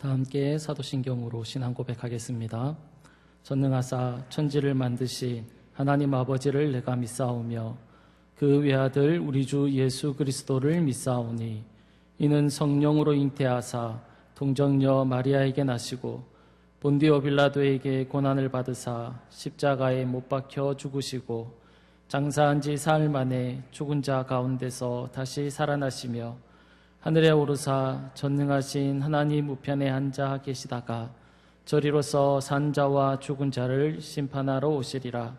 다 함께 사도신경으로 신앙 고백하겠습니다. 전능하사 천지를 만드신 하나님 아버지를 내가 믿사오며 그 외아들 우리 주 예수 그리스도를 믿사오니 이는 성령으로 잉태하사 동정녀 마리아에게 나시고 본디오 빌라도에게 고난을 받으사 십자가에 못 박혀 죽으시고 장사한 지 사흘 만에 죽은 자 가운데서 다시 살아나시며 하늘에 오르사 전능하신 하나님 우편에 앉아 계시다가 저리로서 산 자와 죽은 자를 심판하러 오시리라.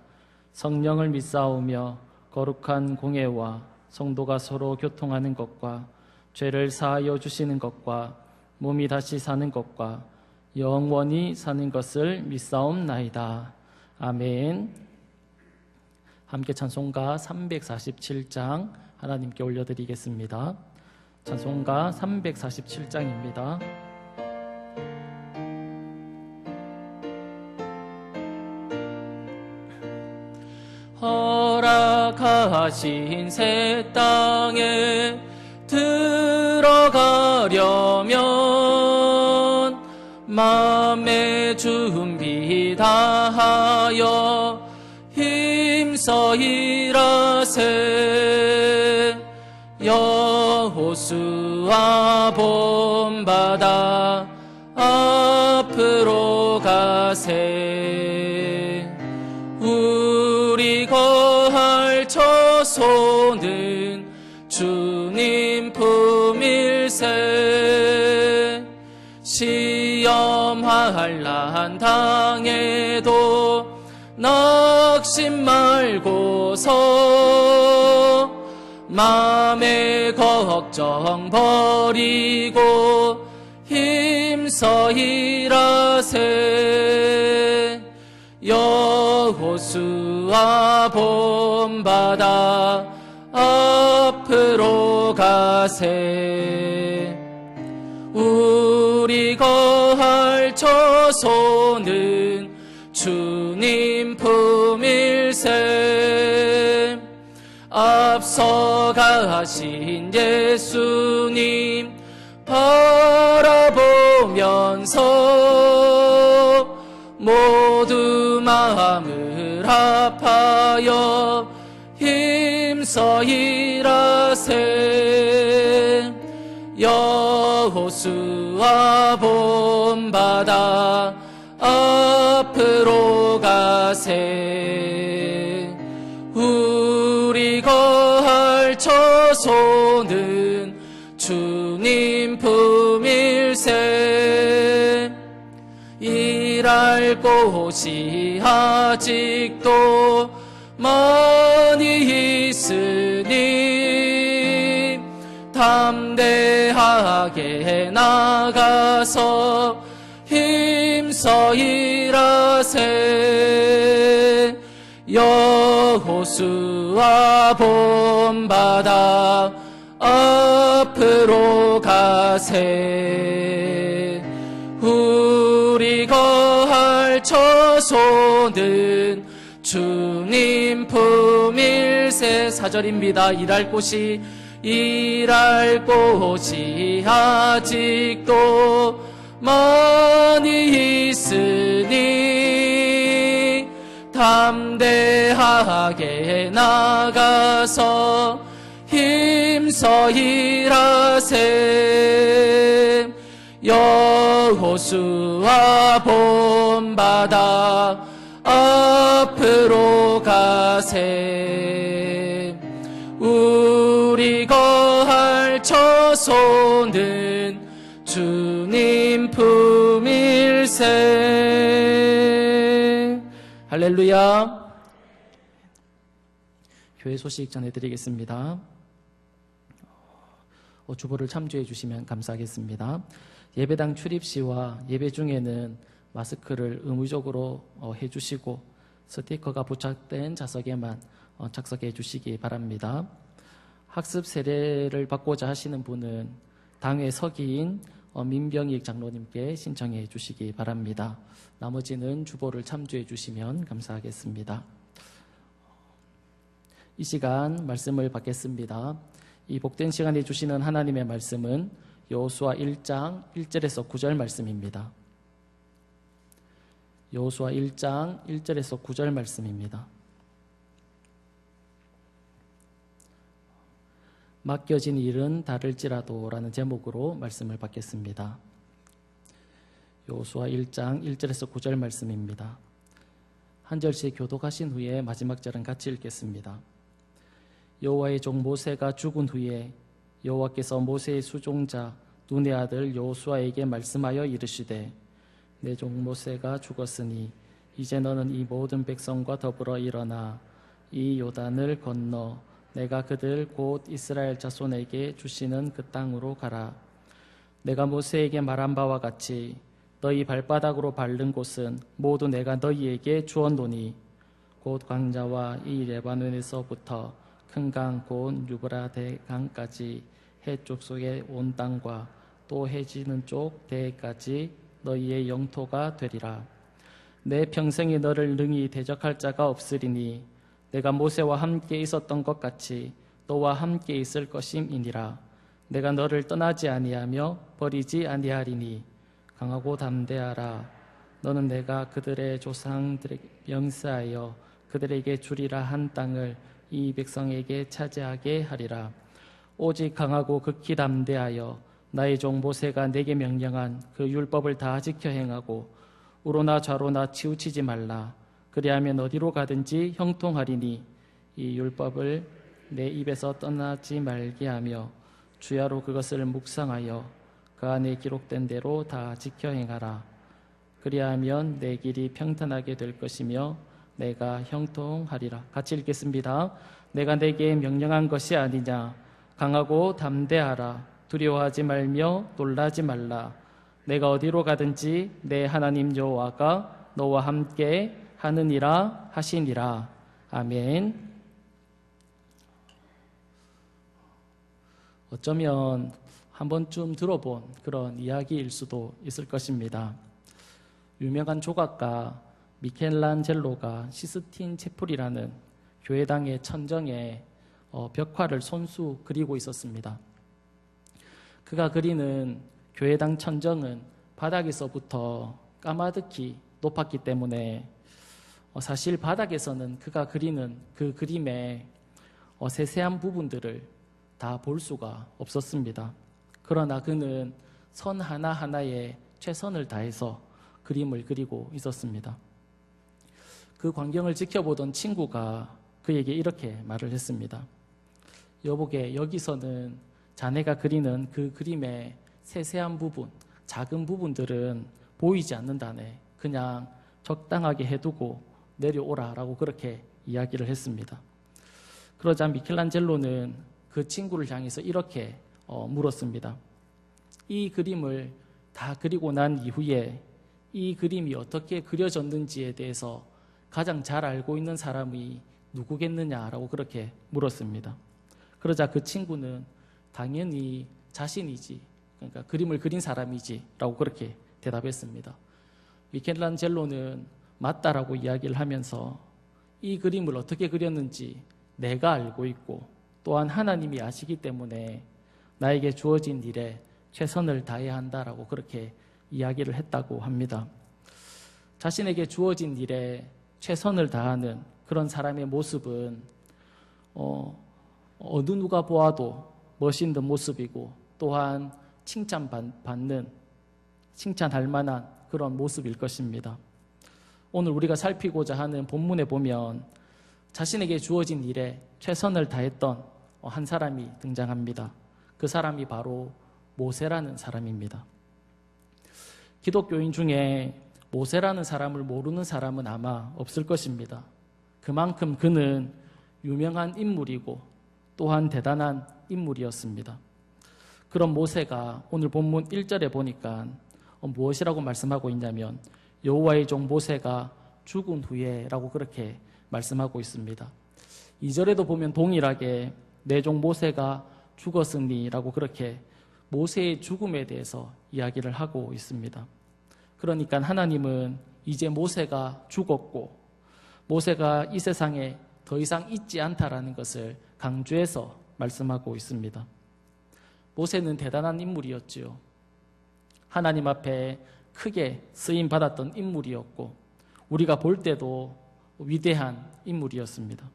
성령을 믿사오며 거룩한 공예와 성도가 서로 교통하는 것과 죄를 사하여 주시는 것과 몸이 다시 사는 것과 영원히 사는 것을 믿사옵나이다. 아멘. 함께 찬송가 347장 하나님께 올려드리겠습니다. 찬송가 347장입니다. 허락하신 새 땅에 들어가려면 마음의 준비 다하여 힘써 일하세. 여호수아 본받아 앞으로 가세. 우리 거할 처소는 주님 품일세. 시험 환난 당해도 낙심 말고서 마음의 걱정 버리고 힘써 일하세. 여호수아 본받아 앞으로 가세. 우리 거할 처소는 주님 품일세. 앞서 가신 예수님 바라보면서 모두 마음을 합하여 힘써 일하세. 여호수아 본받아 앞으로 가세. 우리 거할 처소는 주님 품일세. 일할 곳이 아직도 많이 있으니 담대하게 나가서 힘써 일하세. 여호수아 본받아 앞으로 가세. 우리 거할 처소는 주님 품일세. 4절입니다. 일할 곳이 아직도 많이 있으니 담대하게 나가서 힘써 일하세. 여호수아 본받아 앞으로 가세. 우리 거할 처소는 주님 품일세. 할렐루야. 교회 소식 전해드리겠습니다. 주보를 참조해 주시면 감사하겠습니다. 예배당 출입 시와 예배 중에는 마스크를 의무적으로 해주시고 스티커가 부착된 좌석에만 착석해 주시기 바랍니다. 학습 세례를 받고자 하시는 분은 당회 서기인 민병익 장로님께 신청해 주시기 바랍니다. 나머지는 주보를 참조해 주시면 감사하겠습니다. 이 시간 말씀을 받겠습니다. 이 복된 시간에 주시는 하나님의 말씀은 여호수아 1장 1절에서 9절 말씀입니다. 여호수아 1장 1절에서 9절 말씀입니다. 맡겨진 일은 다를지라도 라는 제목으로 말씀을 받겠습니다. 여호수아 1장 1절에서 9절 말씀입니다. 한 절씩 교독하신 후에 마지막 절은 같이 읽겠습니다. 여호와의 종 모세가 죽은 후에 여호와께서 모세의 수종자 눈의 아들 여호수아에게 말씀하여 이르시되 내 종 모세가 죽었으니 이제 너는 이 모든 백성과 더불어 일어나 이 요단을 건너 내가 그들 곧 이스라엘 자손에게 주시는 그 땅으로 가라. 내가 모세에게 말한 바와 같이 너희 발바닥으로 밟는 곳은 모두 내가 너희에게 주었노니 곧 광야와 이 레바논에서부터 큰 강 곧 유브라데 강까지 해쪽 속의 온 땅과 또 해지는 쪽 대해까지 너희의 영토가 되리라. 내 평생에 너를 능히 대적할 자가 없으리니 내가 모세와 함께 있었던 것 같이 너와 함께 있을 것임이니라. 내가 너를 떠나지 아니하며 버리지 아니하리니 강하고 담대하라. 너는 내가 그들의 조상들에게 명세하여 그들에게 주리라 한 땅을 이 백성에게 차지하게 하리라. 오직 강하고 극히 담대하여 나의 종 모세가 내게 명령한 그 율법을 다 지켜 행하고 우로나 좌로나 치우치지 말라. 그리하면 어디로 가든지 형통하리니 이 율법을 내 입에서 떠나지 말게 하며 주야로 그것을 묵상하여 그 안에 기록된 대로 다 지켜 행하라. 그리하면 내 길이 평탄하게 될 것이며 내가 형통하리라. 같이 읽겠습니다. 내가 내게 명령한 것이 아니냐. 강하고 담대하라. 두려워하지 말며 놀라지 말라. 내가 어디로 가든지 내 하나님 여호와가 너와 함께 하느니라 하시니라. 아멘. 어쩌면 한 번쯤 들어본 그런 이야기일 수도 있을 것입니다. 유명한 조각가 미켈란젤로가 시스틴 채플이라는 교회당의 천정에 벽화를 손수 그리고 있었습니다. 그가 그리는 교회당 천정은 바닥에서부터 까마득히 높았기 때문에 사실 바닥에서는 그가 그리는 그 그림의 세세한 부분들을 다 볼 수가 없었습니다. 그러나 그는 선 하나하나에 최선을 다해서 그림을 그리고 있었습니다. 그 광경을 지켜보던 친구가 그에게 이렇게 말을 했습니다. 여보게, 여기서는 자네가 그리는 그 그림의 세세한 부분, 작은 부분들은 보이지 않는다네. 그냥 적당하게 해두고 내려오라라고 그렇게 이야기를 했습니다. 그러자 미켈란젤로는 그 친구를 향해서 이렇게 물었습니다. 이 그림을 다 그리고 난 이후에 이 그림이 어떻게 그려졌는지에 대해서 가장 잘 알고 있는 사람이 누구겠느냐라고 그렇게 물었습니다. 그러자 그 친구는 당연히 자신이지, 그러니까 그림을 그린 사람이지 라고 그렇게 대답했습니다. 미켈란젤로는 맞다라고 이야기를 하면서 이 그림을 어떻게 그렸는지 내가 알고 있고 또한 하나님이 아시기 때문에 나에게 주어진 일에 최선을 다해야 한다라고 그렇게 이야기를 했다고 합니다. 자신에게 주어진 일에 최선을 다하는 그런 사람의 모습은 어느 누가 보아도 멋있는 모습이고 또한 칭찬할 만한 그런 모습일 것입니다. 오늘 우리가 살피고자 하는 본문에 보면 자신에게 주어진 일에 최선을 다했던 한 사람이 등장합니다. 그 사람이 바로 모세라는 사람입니다. 기독교인 중에 모세라는 사람을 모르는 사람은 아마 없을 것입니다. 그만큼 그는 유명한 인물이고 또한 대단한 인물이었습니다. 그런 모세가 오늘 본문 1절에 보니까 무엇이라고 말씀하고 있냐면 여호와의 종 모세가 죽은 후에라고 그렇게 말씀하고 있습니다. 2절에도 보면 동일하게 내 종 모세가 죽었으니라고 그렇게 모세의 죽음에 대해서 이야기를 하고 있습니다. 그러니까 하나님은 이제 모세가 죽었고 모세가 이 세상에 더 이상 있지 않다라는 것을 강조해서 말씀하고 있습니다. 모세는 대단한 인물이었지요. 하나님 앞에 크게 쓰임받았던 인물이었고 우리가 볼 때도 위대한 인물이었습니다.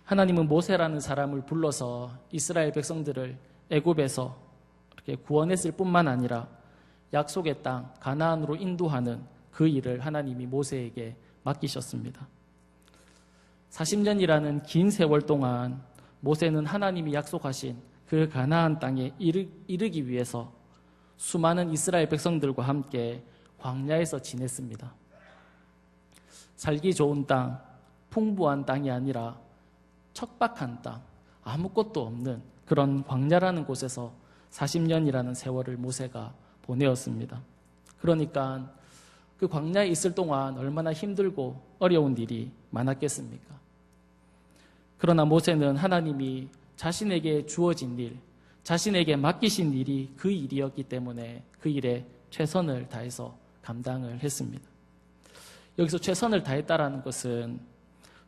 하나님은 모세라는 사람을 불러서 이스라엘 백성들을 애굽에서 이렇게 구원했을 뿐만 아니라 약속의 땅 가나안으로 인도하는 그 일을 하나님이 모세에게 맡기셨습니다. 40년이라는 긴 세월 동안 모세는 하나님이 약속하신 그 가나안 땅에 이르기 위해서 수많은 이스라엘 백성들과 함께 광야에서 지냈습니다. 살기 좋은 땅, 풍부한 땅이 아니라 척박한 땅, 아무것도 없는 그런 광야라는 곳에서 40년이라는 세월을 모세가 보내었습니다. 그러니까 그 광야에 있을 동안 얼마나 힘들고 어려운 일이 많았겠습니까? 그러나 모세는 하나님이 자신에게 주어진 일, 자신에게 맡기신 일이 그 일이었기 때문에 그 일에 최선을 다해서 감당을 했습니다. 여기서 최선을 다했다라는 것은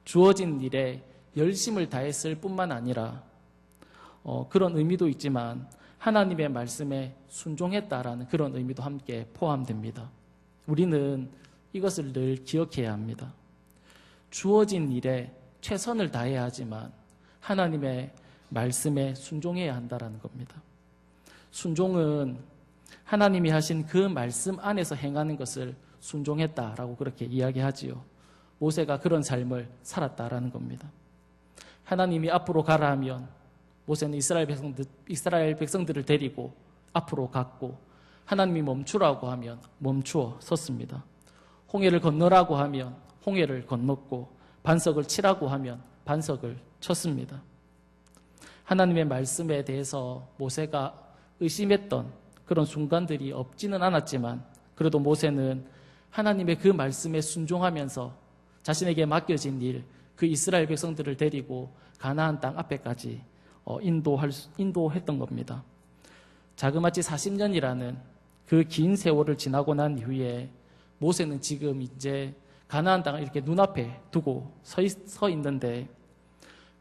주어진 일에 열심을 다했을 뿐만 아니라 그런 의미도 있지만 하나님의 말씀에 순종했다라는 그런 의미도 함께 포함됩니다. 우리는 이것을 늘 기억해야 합니다. 주어진 일에 최선을 다해야 하지만 하나님의 말씀에 순종해야 한다는 겁니다. 순종은 하나님이 하신 그 말씀 안에서 행하는 것을 순종했다라고 그렇게 이야기하지요. 모세가 그런 삶을 살았다라는 겁니다. 하나님이 앞으로 가라 하면 모세는 이스라엘 백성들을 데리고 앞으로 갔고, 하나님이 멈추라고 하면 멈추어 섰습니다. 홍해를 건너라고 하면 홍해를 건넜고, 반석을 치라고 하면 반석을 쳤습니다. 하나님의 말씀에 대해서 모세가 의심했던 그런 순간들이 없지는 않았지만 그래도 모세는 하나님의 그 말씀에 순종하면서 자신에게 맡겨진 일, 그 이스라엘 백성들을 데리고 가나안 땅 앞에까지 인도했던 겁니다. 자그마치 40년이라는 그 긴 세월을 지나고 난 이후에 모세는 지금 이제 가나안 땅을 이렇게 눈앞에 두고 서 있는데,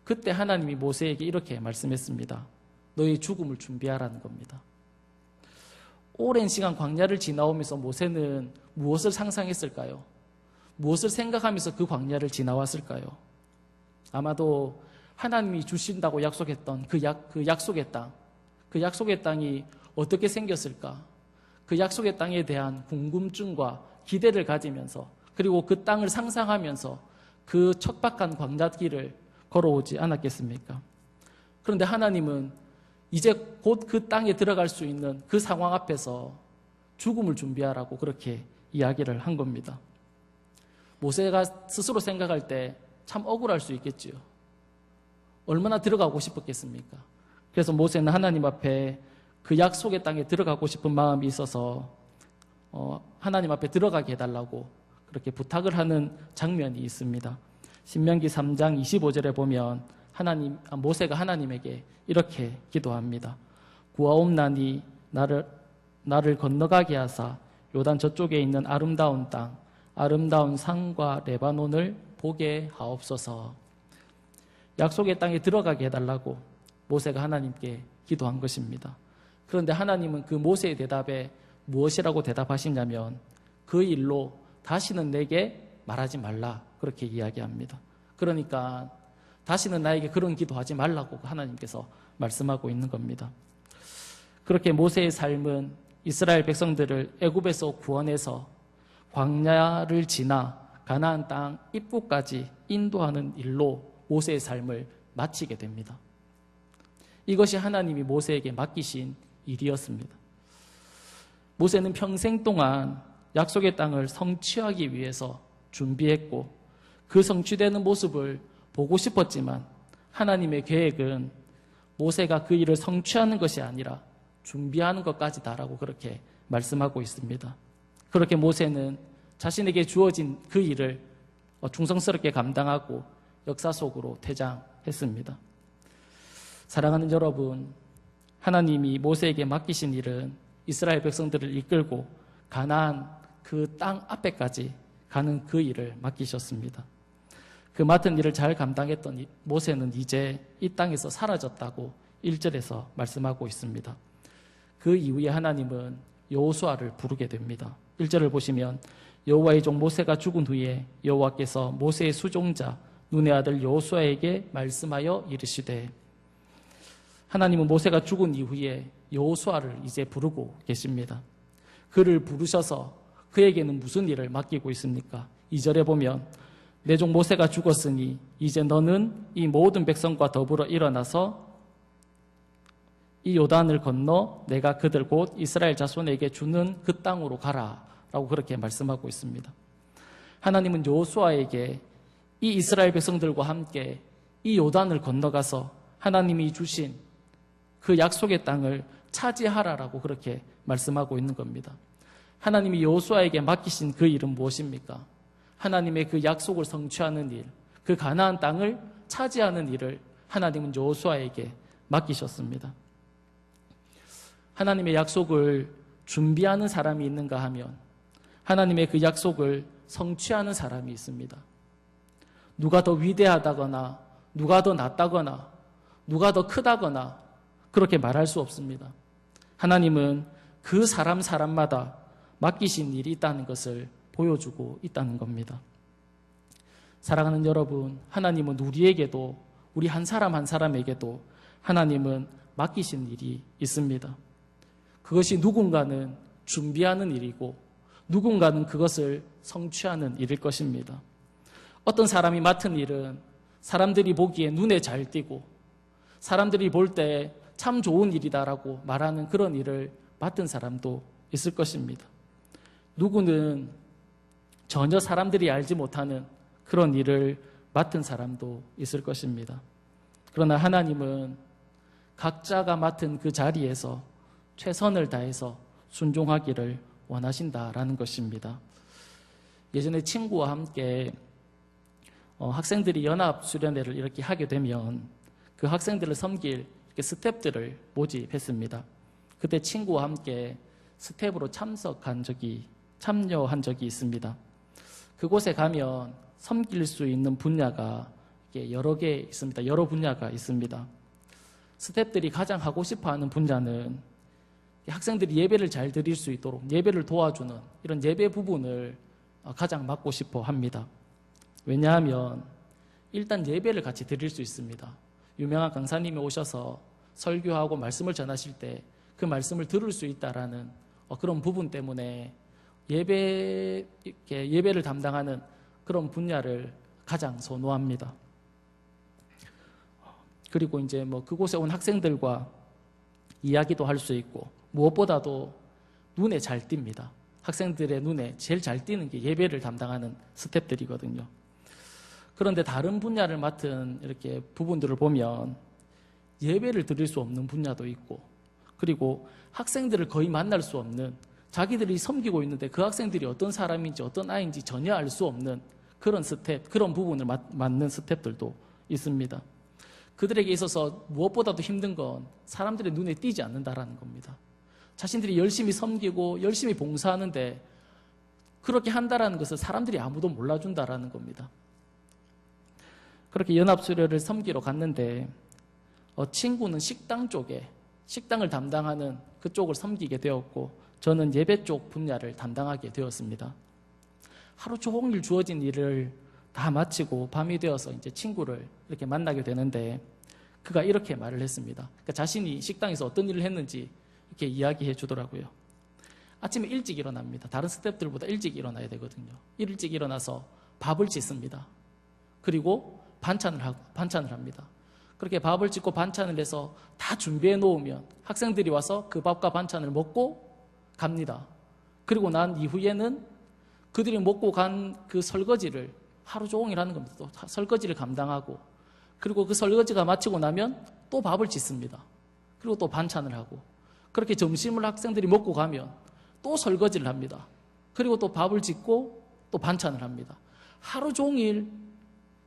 그때 하나님이 모세에게 이렇게 말씀했습니다. 너의 죽음을 준비하라는 겁니다. 오랜 시간 광야를 지나오면서 모세는 무엇을 상상했을까요? 무엇을 생각하면서 그 광야를 지나왔을까요? 아마도 하나님이 주신다고 약속했던 그 약속의 땅, 그 약속의 땅이 어떻게 생겼을까? 그 약속의 땅에 대한 궁금증과 기대를 가지면서, 그리고 그 땅을 상상하면서 그 척박한 광야길을 걸어오지 않았겠습니까? 그런데 하나님은 이제 곧 그 땅에 들어갈 수 있는 그 상황 앞에서 죽음을 준비하라고 그렇게 이야기를 한 겁니다. 모세가 스스로 생각할 때 참 억울할 수 있겠지요. 얼마나 들어가고 싶었겠습니까? 그래서 모세는 하나님 앞에 그 약속의 땅에 들어가고 싶은 마음이 있어서 하나님 앞에 들어가게 해달라고 그렇게 부탁을 하는 장면이 있습니다. 신명기 3장 25절에 보면 모세가 하나님에게 이렇게 기도합니다. 구하옵나니 나를 건너가게 하사 요단 저쪽에 있는 아름다운 땅, 아름다운 산과 레바논을 보게 하옵소서. 약속의 땅에 들어가게 해달라고 모세가 하나님께 기도한 것입니다. 그런데 하나님은 그 모세의 대답에 무엇이라고 대답하시냐면 그 일로 다시는 내게 말하지 말라, 그렇게 이야기합니다. 그러니까 다시는 나에게 그런 기도하지 말라고 하나님께서 말씀하고 있는 겁니다. 그렇게 모세의 삶은 이스라엘 백성들을 애굽에서 구원해서 광야를 지나 가나안 땅 입구까지 인도하는 일로 모세의 삶을 마치게 됩니다. 이것이 하나님이 모세에게 맡기신 일이었습니다. 모세는 평생 동안 약속의 땅을 성취하기 위해서 준비했고 그 성취되는 모습을 보고 싶었지만 하나님의 계획은 모세가 그 일을 성취하는 것이 아니라 준비하는 것까지다라고 그렇게 말씀하고 있습니다. 그렇게 모세는 자신에게 주어진 그 일을 충성스럽게 감당하고 역사 속으로 퇴장했습니다. 사랑하는 여러분, 하나님이 모세에게 맡기신 일은 이스라엘 백성들을 이끌고 가나안 그 땅 앞에까지 가는 그 일을 맡기셨습니다. 그 맡은 일을 잘 감당했던 모세는 이제 이 땅에서 사라졌다고 1절에서 말씀하고 있습니다. 그 이후에 하나님은 여호수아를 부르게 됩니다. 1절을 보시면 여호와의 종 모세가 죽은 후에 여호와께서 모세의 수종자 눈의 아들 여호수아에게 말씀하여 이르시되, 하나님은 모세가 죽은 이후에 여호수아를 이제 부르고 계십니다. 그를 부르셔서 그에게는 무슨 일을 맡기고 있습니까? 2절에 보면 내 종 모세가 죽었으니 이제 너는 이 모든 백성과 더불어 일어나서 이 요단을 건너 내가 그들 곧 이스라엘 자손에게 주는 그 땅으로 가라 라고 그렇게 말씀하고 있습니다. 하나님은 여호수아에게 이 이스라엘 백성들과 함께 이 요단을 건너가서 하나님이 주신 그 약속의 땅을 차지하라라고 그렇게 말씀하고 있는 겁니다. 하나님이 여호수아에게 맡기신 그 일은 무엇입니까? 하나님의 그 약속을 성취하는 일, 그 가나안 땅을 차지하는 일을 하나님은 여호수아에게 맡기셨습니다. 하나님의 약속을 준비하는 사람이 있는가 하면 하나님의 그 약속을 성취하는 사람이 있습니다. 누가 더 위대하다거나 누가 더 낫다거나 누가 더 크다거나 그렇게 말할 수 없습니다. 하나님은 그 사람마다 맡기신 일이 있다는 것을 보여주고 있다는 겁니다. 사랑하는 여러분, 하나님은 우리에게도, 우리 한 사람 한 사람에게도 하나님은 맡기신 일이 있습니다. 그것이 누군가는 준비하는 일이고 누군가는 그것을 성취하는 일일 것입니다. 어떤 사람이 맡은 일은 사람들이 보기에 눈에 잘 띄고 사람들이 볼 때 참 좋은 일이다라고 말하는 그런 일을 맡은 사람도 있을 것입니다. 누구는 전혀 사람들이 알지 못하는 그런 일을 맡은 사람도 있을 것입니다. 그러나 하나님은 각자가 맡은 그 자리에서 최선을 다해서 순종하기를 원하신다라는 것입니다. 예전에 친구와 함께 학생들이 연합수련회를 이렇게 하게 되면 그 학생들을 섬길 스태프들을 모집했습니다. 그때 친구와 함께 스태프로 참여한 적이 있습니다. 그곳에 가면 섬길 수 있는 분야가 여러 개 있습니다. 여러 분야가 있습니다. 스태프들이 가장 하고 싶어 하는 분야는 학생들이 예배를 잘 드릴 수 있도록 예배를 도와주는 이런 예배 부분을 가장 맡고 싶어 합니다. 왜냐하면 일단 예배를 같이 드릴 수 있습니다. 유명한 강사님이 오셔서 설교하고 말씀을 전하실 때 그 말씀을 들을 수 있다라는 그런 부분 때문에 예배를 담당하는 그런 분야를 가장 선호합니다. 그리고 이제 그곳에 온 학생들과 이야기도 할 수 있고 무엇보다도 눈에 잘 띕니다. 학생들의 눈에 제일 잘 띄는 게 예배를 담당하는 스태프들이거든요. 그런데 다른 분야를 맡은 이렇게 부분들을 보면 예배를 드릴 수 없는 분야도 있고 그리고 학생들을 거의 만날 수 없는 자기들이 섬기고 있는데 그 학생들이 어떤 사람인지 어떤 아이인지 전혀 알 수 없는 그런 그런 부분을 맡는 스태프들도 있습니다. 그들에게 있어서 무엇보다도 힘든 건 사람들의 눈에 띄지 않는다라는 겁니다. 자신들이 열심히 섬기고 열심히 봉사하는데 그렇게 한다라는 것을 사람들이 아무도 몰라준다라는 겁니다. 그렇게 연합수련회를 섬기러 갔는데 친구는 식당 쪽에 식당을 담당하는 그쪽을 섬기게 되었고 저는 예배 쪽 분야를 담당하게 되었습니다. 하루 종일 주어진 일을 다 마치고 밤이 되어서 이제 친구를 이렇게 만나게 되는데 그가 이렇게 말을 했습니다. 그러니까 자신이 식당에서 어떤 일을 했는지 이렇게 이야기해 주더라고요. 아침에 일찍 일어납니다. 다른 스태프들보다 일찍 일어나야 되거든요. 일찍 일어나서 밥을 짓습니다. 그리고 반찬을 합니다. 그렇게 밥을 짓고 반찬을 해서 다 준비해 놓으면 학생들이 와서 그 밥과 반찬을 먹고 갑니다. 그리고 난 이후에는 그들이 먹고 간 그 설거지를 하루 종일 하는 겁니다. 또 설거지를 감당하고 그리고 그 설거지가 마치고 나면 또 밥을 짓습니다. 그리고 또 반찬을 하고 그렇게 점심을 학생들이 먹고 가면 또 설거지를 합니다. 그리고 또 밥을 짓고 또 반찬을 합니다. 하루 종일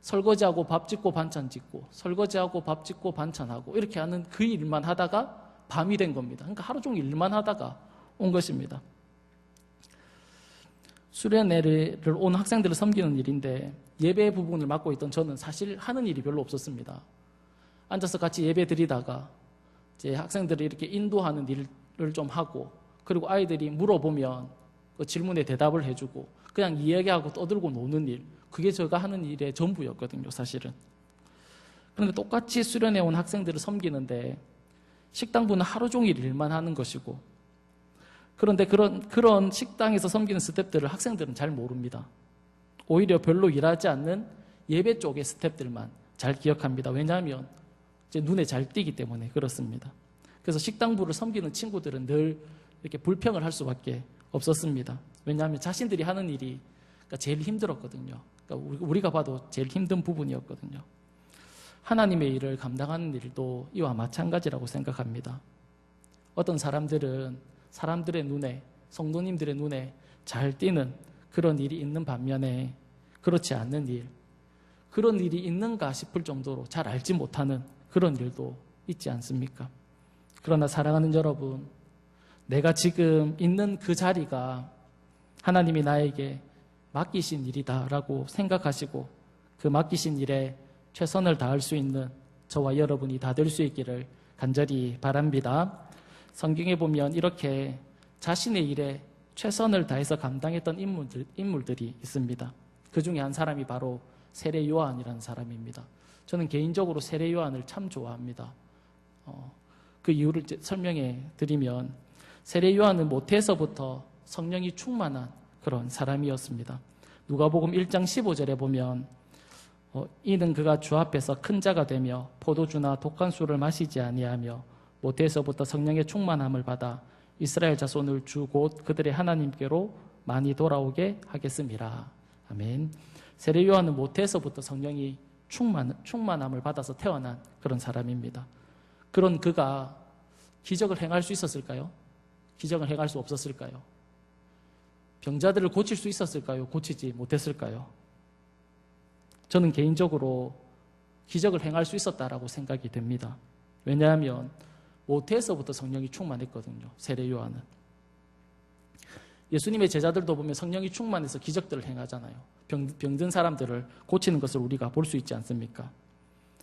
설거지하고 밥 짓고 반찬 짓고 설거지하고 밥 짓고 반찬하고 이렇게 하는 그 일만 하다가 밤이 된 겁니다. 그러니까 하루 종일 일만 하다가 온 것입니다. 수련회를 온 학생들을 섬기는 일인데 예배 부분을 맡고 있던 저는 사실 하는 일이 별로 없었습니다. 앉아서 같이 예배 드리다가 이제 학생들을 이렇게 인도하는 일을 좀 하고, 그리고 아이들이 물어보면 그 질문에 대답을 해주고 그냥 이야기하고 떠들고 노는 일, 그게 제가 하는 일의 전부였거든요, 사실은. 그런데 똑같이 수련해온 학생들을 섬기는데 식당부는 하루 종일 일만 하는 것이고, 그런데 그런 식당에서 섬기는 스텝들을 학생들은 잘 모릅니다. 오히려 별로 일하지 않는 예배 쪽의 스텝들만 잘 기억합니다. 왜냐하면 이제 눈에 잘 띄기 때문에 그렇습니다. 그래서 식당부를 섬기는 친구들은 늘 이렇게 불평을 할 수밖에 없었습니다. 왜냐하면 자신들이 하는 일이 제일 힘들었거든요. 그러니까 우리가 봐도 제일 힘든 부분이었거든요. 하나님의 일을 감당하는 일도 이와 마찬가지라고 생각합니다. 어떤 사람들은 사람들의 눈에, 성도님들의 눈에 잘 띄는 그런 일이 있는 반면에 그렇지 않는 일, 그런 일이 있는가 싶을 정도로 잘 알지 못하는 그런 일도 있지 않습니까? 그러나 사랑하는 여러분, 내가 지금 있는 그 자리가 하나님이 나에게 맡기신 일이다라고 생각하시고 그 맡기신 일에 최선을 다할 수 있는 저와 여러분이 다 될 수 있기를 간절히 바랍니다. 성경에 보면 이렇게 자신의 일에 최선을 다해서 감당했던 인물들이 있습니다. 그 중에 한 사람이 바로 세례 요한이라는 사람입니다. 저는 개인적으로 세례 요한을 참 좋아합니다. 그 이유를 설명해 드리면, 세례 요한은 모태에서부터 성령이 충만한 그런 사람이었습니다. 누가복음 1장 15절에 보면 이는 그가 주 앞에서 큰 자가 되며 포도주나 독한 술을 마시지 아니하며 모태에서부터 성령의 충만함을 받아 이스라엘 자손을 주 곧 그들의 하나님께로 많이 돌아오게 하겠습니다. 아멘. 세례 요한은 모태에서부터 성령이 충만함을 받아서 태어난 그런 사람입니다. 그런 그가 기적을 행할 수 있었을까요? 기적을 행할 수 없었을까요? 병자들을 고칠 수 있었을까요? 고치지 못했을까요? 저는 개인적으로 기적을 행할 수 있었다라고 생각이 됩니다. 왜냐하면 모태에서부터 성령이 충만했거든요, 세례 요한은. 예수님의 제자들도 보면 성령이 충만해서 기적들을 행하잖아요. 병든 사람들을 고치는 것을 우리가 볼 수 있지 않습니까?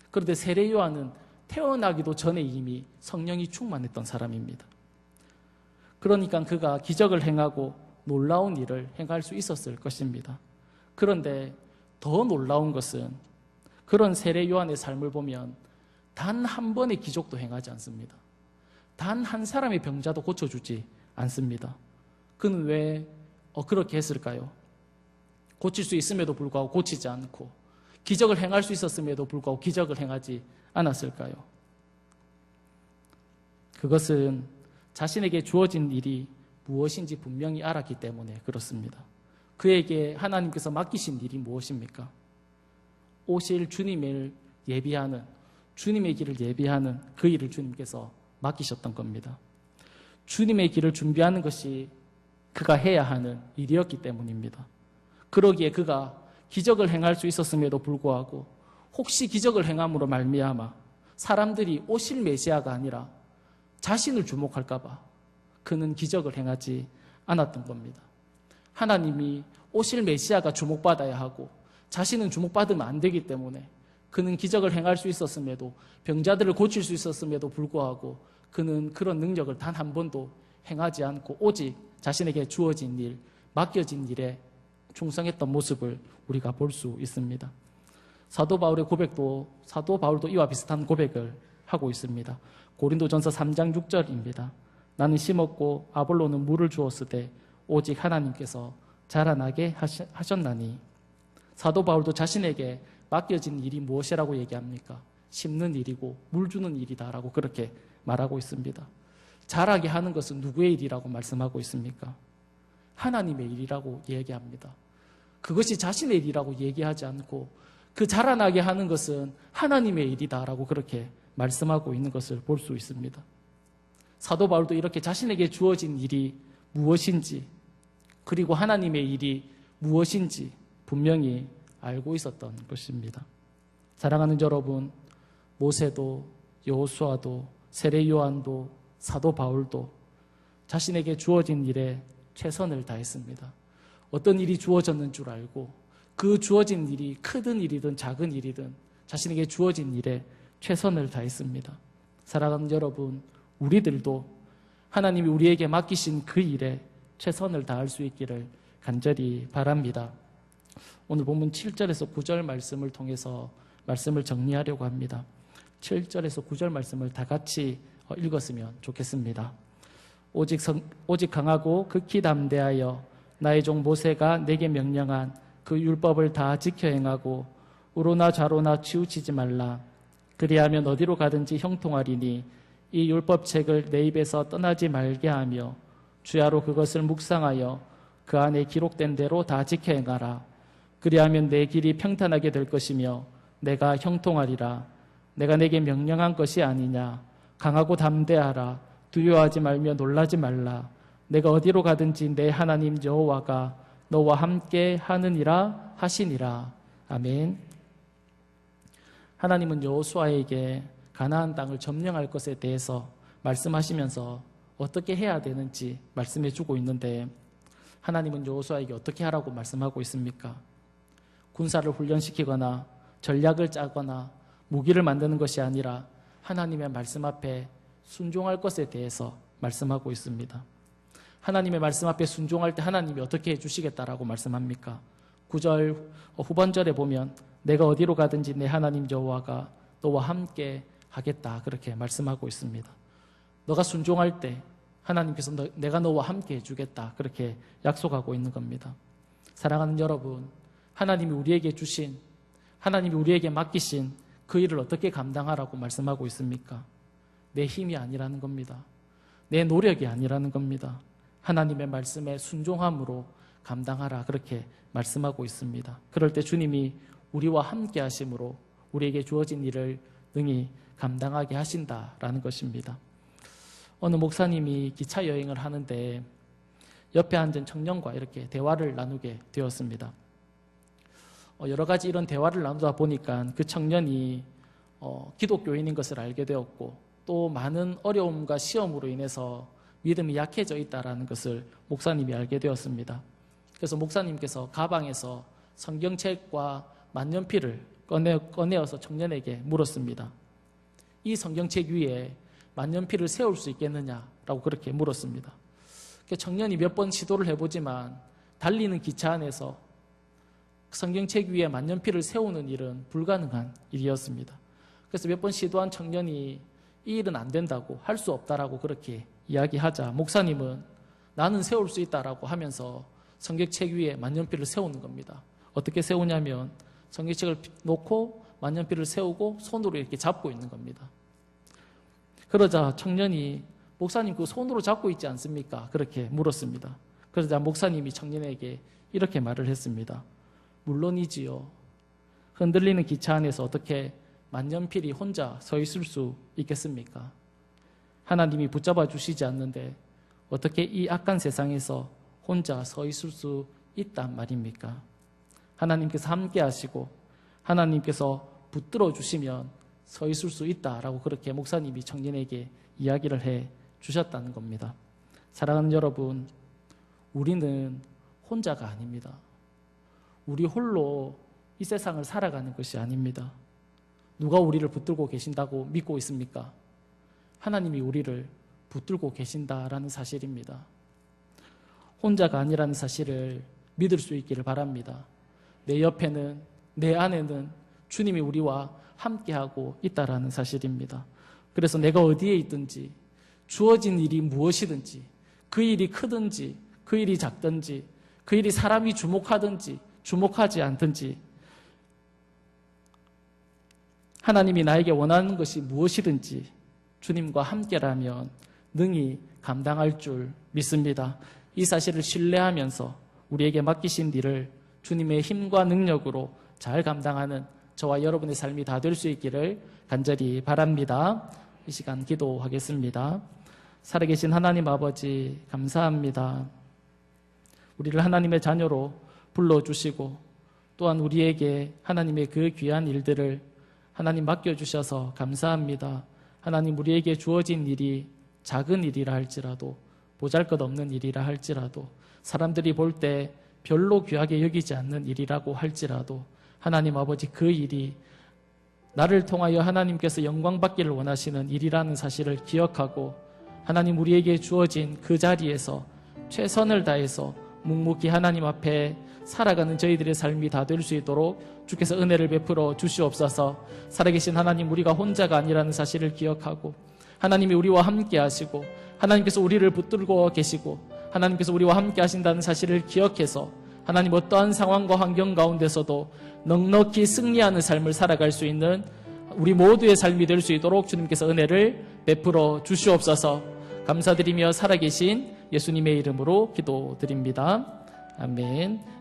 그런데 세례 요한은 태어나기도 전에 이미 성령이 충만했던 사람입니다. 그러니까 그가 기적을 행하고 놀라운 일을 행할 수 있었을 것입니다. 그런데 더 놀라운 것은 그런 세례 요한의 삶을 보면 단 한 번의 기적도 행하지 않습니다. 단 한 사람의 병자도 고쳐주지 않습니다. 그는 왜 그렇게 했을까요? 고칠 수 있음에도 불구하고 고치지 않고 기적을 행할 수 있었음에도 불구하고 기적을 행하지 않았을까요? 그것은 자신에게 주어진 일이 무엇인지 분명히 알았기 때문에 그렇습니다. 그에게 하나님께서 맡기신 일이 무엇입니까? 오실 주님을 예비하는, 주님의 길을 예비하는 그 일을 주님께서 맡기셨던 겁니다. 주님의 길을 준비하는 것이 그가 해야 하는 일이었기 때문입니다. 그러기에 그가 기적을 행할 수 있었음에도 불구하고 혹시 기적을 행함으로 말미암아 사람들이 오실 메시아가 아니라 자신을 주목할까 봐 그는 기적을 행하지 않았던 겁니다. 하나님이 오실 메시아가 주목받아야 하고 자신은 주목받으면 안 되기 때문에 그는 기적을 행할 수 있었음에도, 병자들을 고칠 수 있었음에도 불구하고 그는 그런 능력을 단 한 번도 행하지 않고 오직 자신에게 주어진 일, 맡겨진 일에 충성했던 모습을 우리가 볼 수 있습니다. 사도 바울도 이와 비슷한 고백을 하고 있습니다. 고린도전서 3장 6절입니다. 나는 심었고 아볼로는 물을 주었으되 오직 하나님께서 자라나게 하셨나니. 사도 바울도 자신에게 맡겨진 일이 무엇이라고 얘기합니까? 심는 일이고 물 주는 일이다라고 그렇게 말하고 있습니다. 자라게 하는 것은 누구의 일이라고 말씀하고 있습니까? 하나님의 일이라고 얘기합니다. 그것이 자신의 일이라고 얘기하지 않고 그 자라나게 하는 것은 하나님의 일이다라고 그렇게 말씀하고 있는 것을 볼 수 있습니다. 사도 바울도 이렇게 자신에게 주어진 일이 무엇인지, 그리고 하나님의 일이 무엇인지 분명히 알고 있었던 것입니다. 사랑하는 여러분, 모세도 여호수아도 세례 요한도 사도 바울도 자신에게 주어진 일에 최선을 다했습니다. 어떤 일이 주어졌는 줄 알고 그 주어진 일이 크든 일이든 작은 일이든 자신에게 주어진 일에 최선을 다했습니다. 사랑하는 여러분, 우리들도 하나님이 우리에게 맡기신 그 일에 최선을 다할 수 있기를 간절히 바랍니다. 오늘 본문 7절에서 9절 말씀을 통해서 말씀을 정리하려고 합니다. 7절에서 9절 말씀을 다 같이 읽었으면 좋겠습니다. 오직 강하고 극히 담대하여 나의 종 모세가 내게 명령한 그 율법을 다 지켜 행하고 우로나 좌로나 치우치지 말라. 그리하면 어디로 가든지 형통하리니 이 율법책을 내 입에서 떠나지 말게 하며 주야로 그것을 묵상하여 그 안에 기록된 대로 다 지켜 행하라. 그리하면 내 길이 평탄하게 될 것이며 내가 형통하리라. 내가 내게 명령한 것이 아니냐. 강하고 담대하라. 두려워하지 말며 놀라지 말라. 내가 어디로 가든지 내 하나님 여호와가 너와 함께 하느니라 하시니라. 아멘. 하나님은 여호수아에게 가나안 땅을 점령할 것에 대해서 말씀하시면서 어떻게 해야 되는지 말씀해 주고 있는데, 하나님은 여호수아에게 어떻게 하라고 말씀하고 있습니까? 군사를 훈련시키거나 전략을 짜거나 무기를 만드는 것이 아니라 하나님의 말씀 앞에 순종할 것에 대해서 말씀하고 있습니다. 하나님의 말씀 앞에 순종할 때 하나님이 어떻게 해주시겠다라고 말씀합니까? 9절 후반절에 보면 내가 어디로 가든지 내 하나님 여호와가 너와 함께 하겠다, 그렇게 말씀하고 있습니다. 너가 순종할 때 하나님께서 내가 너와 함께 해주겠다, 그렇게 약속하고 있는 겁니다. 사랑하는 여러분, 하나님이 우리에게 주신, 하나님이 우리에게 맡기신 그 일을 어떻게 감당하라고 말씀하고 있습니까? 내 힘이 아니라는 겁니다. 내 노력이 아니라는 겁니다. 하나님의 말씀에 순종함으로 감당하라, 그렇게 말씀하고 있습니다. 그럴 때 주님이 우리와 함께 하심으로 우리에게 주어진 일을 능히 감당하게 하신다라는 것입니다. 어느 목사님이 기차 여행을 하는데 옆에 앉은 청년과 이렇게 대화를 나누게 되었습니다. 여러 가지 이런 대화를 나누다 보니까 그 청년이 기독교인인 것을 알게 되었고, 또 많은 어려움과 시험으로 인해서 믿음이 약해져 있다는 것을 목사님이 알게 되었습니다. 그래서 목사님께서 가방에서 성경책과 만년필을 꺼내어서 청년에게 물었습니다. 이 성경책 위에 만년필을 세울 수 있겠느냐라고 그렇게 물었습니다. 청년이 몇 번 시도를 해보지만 달리는 기차 안에서 성경책 위에 만년필을 세우는 일은 불가능한 일이었습니다. 그래서 몇 번 시도한 청년이 이 일은 안 된다고, 할 수 없다라고 그렇게 이야기하자 목사님은 나는 세울 수 있다라고 하면서 성경책 위에 만년필을 세우는 겁니다. 어떻게 세우냐면 성경책을 놓고 만년필을 세우고 손으로 이렇게 잡고 있는 겁니다. 그러자 청년이 목사님 그 손으로 잡고 있지 않습니까? 그렇게 물었습니다. 그러자 목사님이 청년에게 이렇게 말을 했습니다. 물론이지요. 흔들리는 기차 안에서 어떻게 만년필이 혼자 서 있을 수 있겠습니까? 하나님이 붙잡아 주시지 않는데 어떻게 이 악한 세상에서 혼자 서 있을 수 있단 말입니까? 하나님께서 함께 하시고 하나님께서 붙들어 주시면 서 있을 수 있다라고 그렇게 목사님이 청년에게 이야기를 해 주셨다는 겁니다. 사랑하는 여러분, 우리는 혼자가 아닙니다. 우리 홀로 이 세상을 살아가는 것이 아닙니다. 누가 우리를 붙들고 계신다고 믿고 있습니까? 하나님이 우리를 붙들고 계신다라는 사실입니다. 혼자가 아니라는 사실을 믿을 수 있기를 바랍니다. 내 옆에는, 내 안에는 주님이 우리와 함께하고 있다라는 사실입니다. 그래서 내가 어디에 있든지 주어진 일이 무엇이든지, 그 일이 크든지 그 일이 작든지, 그 일이 사람이 주목하든지 주목하지 않든지, 하나님이 나에게 원하는 것이 무엇이든지 주님과 함께라면 능히 감당할 줄 믿습니다. 이 사실을 신뢰하면서 우리에게 맡기신 일을 주님의 힘과 능력으로 잘 감당하는 저와 여러분의 삶이 다 될 수 있기를 간절히 바랍니다. 이 시간 기도하겠습니다. 살아계신 하나님 아버지, 감사합니다. 우리를 하나님의 자녀로 불러주시고 또한 우리에게 하나님의 그 귀한 일들을 하나님 맡겨주셔서 감사합니다. 하나님, 우리에게 주어진 일이 작은 일이라 할지라도, 보잘것없는 일이라 할지라도, 사람들이 볼 때 별로 귀하게 여기지 않는 일이라고 할지라도 하나님 아버지, 그 일이 나를 통하여 하나님께서 영광 받기를 원하시는 일이라는 사실을 기억하고 하나님 우리에게 주어진 그 자리에서 최선을 다해서 묵묵히 하나님 앞에 살아가는 저희들의 삶이 다 될 수 있도록 주께서 은혜를 베풀어 주시옵소서. 살아계신 하나님, 우리가 혼자가 아니라는 사실을 기억하고 하나님이 우리와 함께 하시고 하나님께서 우리를 붙들고 계시고 하나님께서 우리와 함께 하신다는 사실을 기억해서 하나님 어떠한 상황과 환경 가운데서도 넉넉히 승리하는 삶을 살아갈 수 있는 우리 모두의 삶이 될 수 있도록 주님께서 은혜를 베풀어 주시옵소서. 감사드리며 살아계신 예수님의 이름으로 기도드립니다. 아멘.